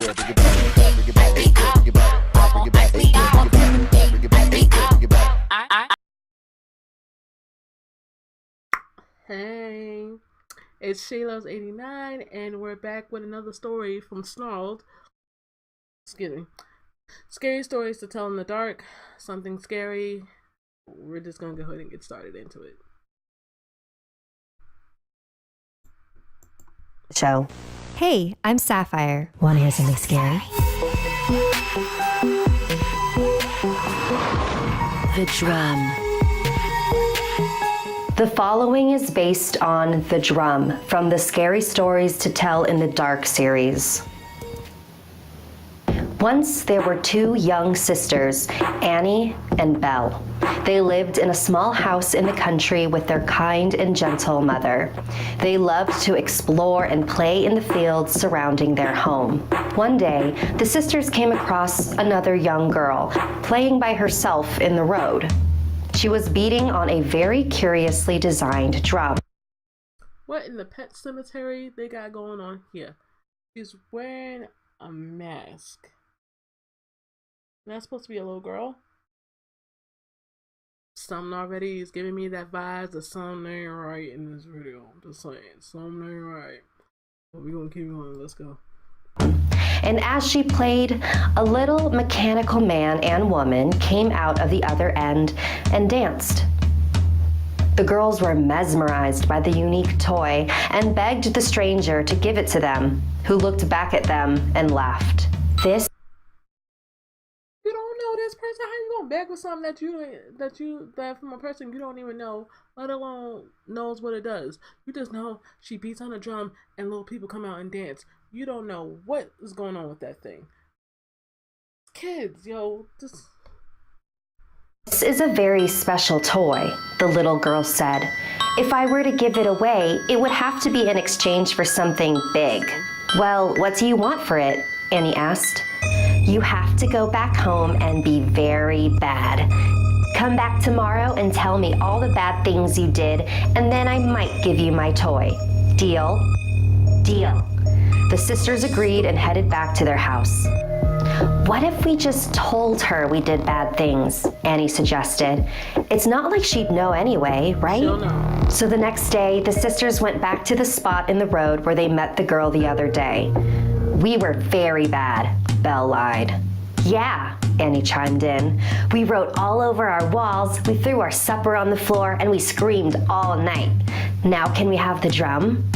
Hey, it's Shayla's89, and we're back with another story from Snarled. Excuse me. Scary stories to tell in the dark. Something scary. We're just gonna go ahead and get started into it. Show. Hey, I'm Sapphire. Want to hear something scary? The Drum. The following is based on The Drum from the Scary Stories to Tell in the Dark series. Once there were two young sisters, Annie and Belle. They lived in a small house in the country with their kind and gentle mother. They loved to explore and play in the fields surrounding their home. One day, the sisters came across another young girl playing by herself in the road. She was beating on a very curiously designed drum. What in the pet cemetery they got going on here? She's wearing a mask. That's supposed to be a little girl. Something already is giving me that vibes of something ain't right in this video. I'm just saying, something ain't right. But we're gonna keep going. Let's go. And as she played, a little mechanical man and woman came out of the other end and danced. The girls were mesmerized by the unique toy and begged the stranger to give it to them, who looked back at them and laughed. You don't know this person. How you gonna beg with something that from a person you don't even know, let alone knows what it does? You just know she beats on a drum and little people come out and dance. You don't know what is going on with that thing. Kids, yo, just... This is a very special toy, the little girl said. If I were to give it away, it would have to be in exchange for something big. Well, what do you want for it? Annie asked. You have to go back home and be very bad. Come back tomorrow and tell me all the bad things you did, and then I might give you my toy. Deal? Deal. The sisters agreed and headed back to their house. What if we just told her we did bad things? Annie suggested. It's not like she'd know anyway, right? She'll know. So the next day, the sisters went back to the spot in the road where they met the girl the other day. We were very bad, Belle lied. Yeah, Annie chimed in. We wrote all over our walls, we threw our supper on the floor, and we screamed all night. Now can we have the drum?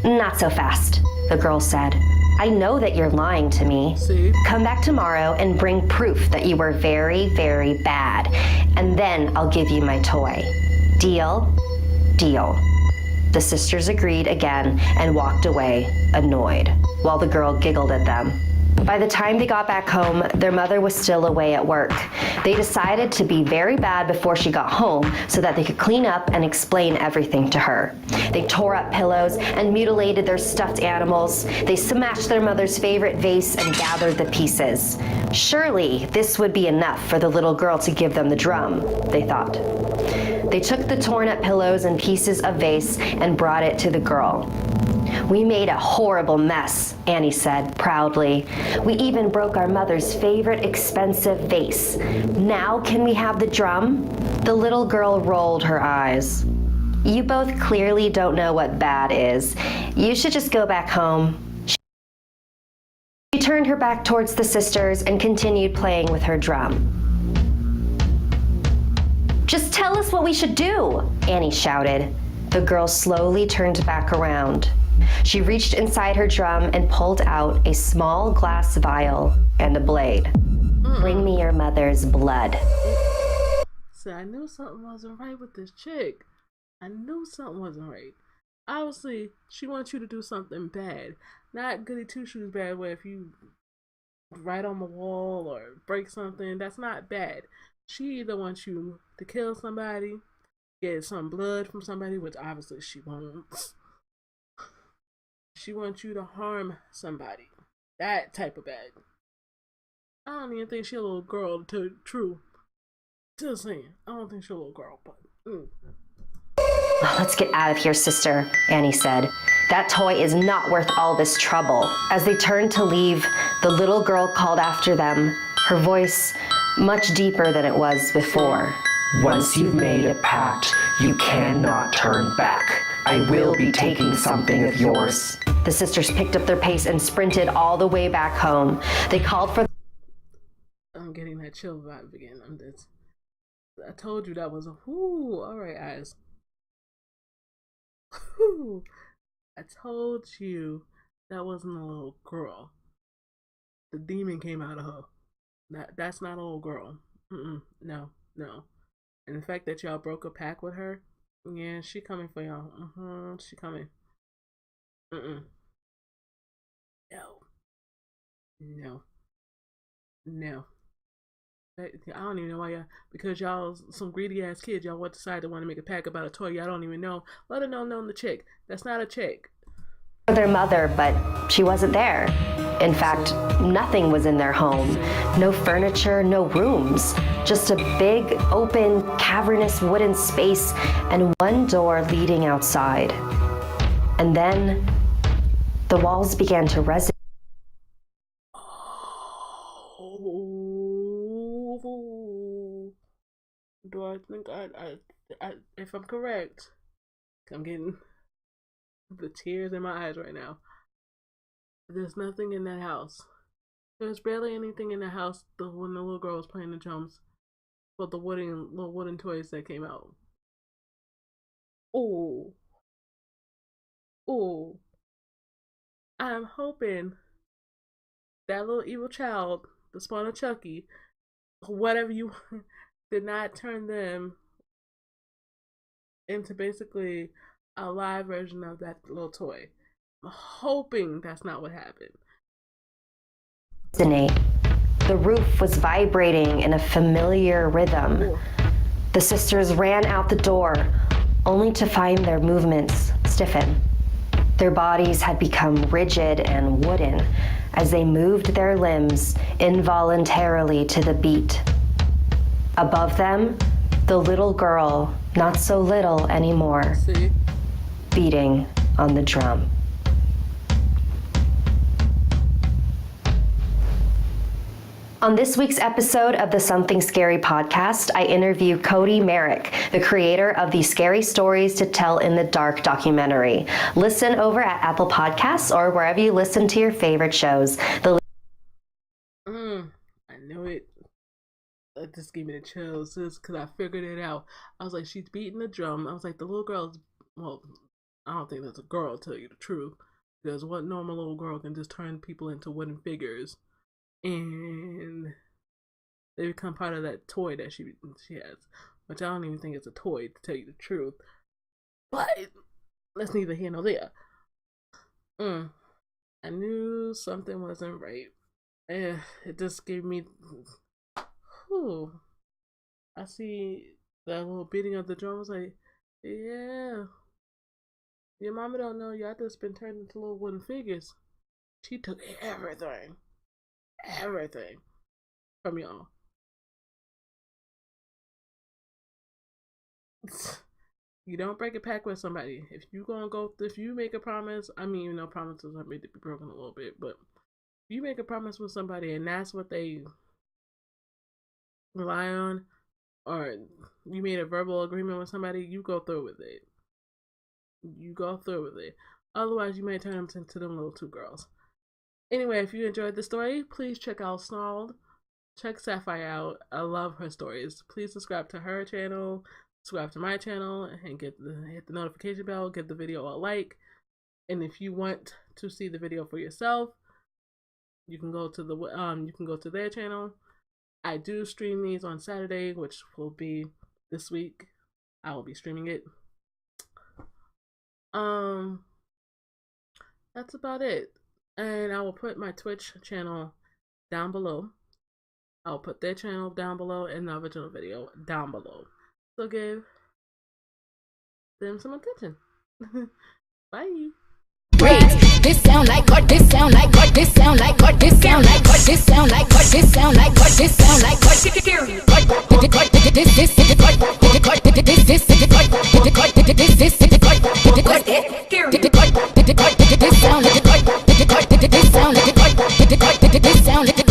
Not so fast, the girl said. I know that you're lying to me. See? Come back tomorrow and bring proof that you were very, very bad, and then I'll give you my toy. Deal? Deal. The sisters agreed again and walked away, annoyed, while the girl giggled at them. By the time they got back home, their mother was still away at work. They decided to be very bad before she got home so that they could clean up and explain everything to her. They tore up pillows and mutilated their stuffed animals. They smashed their mother's favorite vase and gathered the pieces. Surely this would be enough for the little girl to give them the drum, they thought. They took the torn up pillows and pieces of vase and brought it to the girl. We made a horrible mess, Annie said proudly. We even broke our mother's favorite expensive vase. Now can we have the drum? The little girl rolled her eyes. You both clearly don't know what bad is. You should just go back home. She turned her back towards the sisters and continued playing with her drum. Just tell us what we should do, Annie shouted. The girl slowly turned back around. She reached inside her drum and pulled out a small glass vial and a blade. Bring me your mother's blood. See, I knew something wasn't right with this chick. I knew something wasn't right. Obviously, she wants you to do something bad. Not goody two-shoes bad where if you write on the wall or break something, that's not bad. She either wants you to kill somebody, get some blood from somebody, which obviously she won't. She wants you to harm somebody. That type of bad. I don't even think she's a little girl, to tell you the truth. Just saying. I don't think she's a little girl, but... Let's get out of here, sister, Annie said. That toy is not worth all this trouble. As they turned to leave, the little girl called after them, her voice much deeper than it was before. Once you've made a pact, you cannot turn back. I will be taking something of yours. The sisters picked up their pace and sprinted all the way back home. They called for... I'm getting that chill vibe again. I told you that was a whoo. All right, eyes. Whoo. I told you that wasn't a little girl. The demon came out of her. That's not a little girl. No. And the fact that y'all broke a pact with her, yeah, she coming for y'all. She coming. No. I don't even know why y'all, because y'all some greedy ass kids, y'all would decide to want to make a pact about a toy y'all don't even know. Let her know the chick. That's not a chick. Their mother, but she wasn't there. In fact, nothing was in their home. No furniture, no rooms. Just a big, open, cavernous wooden space and one door leading outside. And then the walls began to resonate. Do I think I if I'm correct, I'm getting the tears in my eyes right now. There's nothing in that house. There's barely anything in the house when the little girl was playing the drums, but the little wooden toys that came out. Oh, I'm hoping that little evil child, the spawn of Chucky, whatever you did not turn them into basically a live version of that little toy. I'm hoping that's not what happened. The roof was vibrating in a familiar rhythm. Ooh. The sisters ran out the door, only to find their movements stiffen. Their bodies had become rigid and wooden as they moved their limbs involuntarily to the beat. Above them, the little girl, not so little anymore, beating on the drum. On this week's episode of the Something Scary podcast, I interview Cody Merrick, the creator of the Scary Stories to Tell in the Dark documentary. Listen over at Apple Podcasts or wherever you listen to your favorite shows. I knew it. That just gave me the chills just because I figured it out. I was like, she's beating the drum. I was like, the little girl's, well, I don't think that's a girl, to tell you the truth. Because what normal little girl can just turn people into wooden figures? And they become part of that toy that she has, which I don't even think it's a toy, to tell you the truth. But that's neither here nor there. I knew something wasn't right. It just gave me. I see that little beating of the drum. I was like, yeah, your mama don't know y'all just been turned into little wooden figures. She took everything from y'all. You don't break a pact with somebody. If you make a promise, I mean, promises are made to be broken a little bit, but if you make a promise with somebody and that's what they rely on, or you made a verbal agreement with somebody, you go through with it. Otherwise, you may turn them into them little two girls. Anyway, if you enjoyed the story, please check out Snarled. Check Sapphire out. I love her stories. Please subscribe to her channel, subscribe to my channel, and hit the notification bell. Give the video a like. And if you want to see the video for yourself, you can go to their channel. I do stream these on Saturday, which will be this week. I will be streaming it. That's about it. And I will put my Twitch channel down below. I'll put their channel down below and the original video down below. So give them some attention. Bye. Wait, this sound like what? This sound like what? This sound like what? This sound like what? This sound like what? This sound like what? This sound like what? This sound like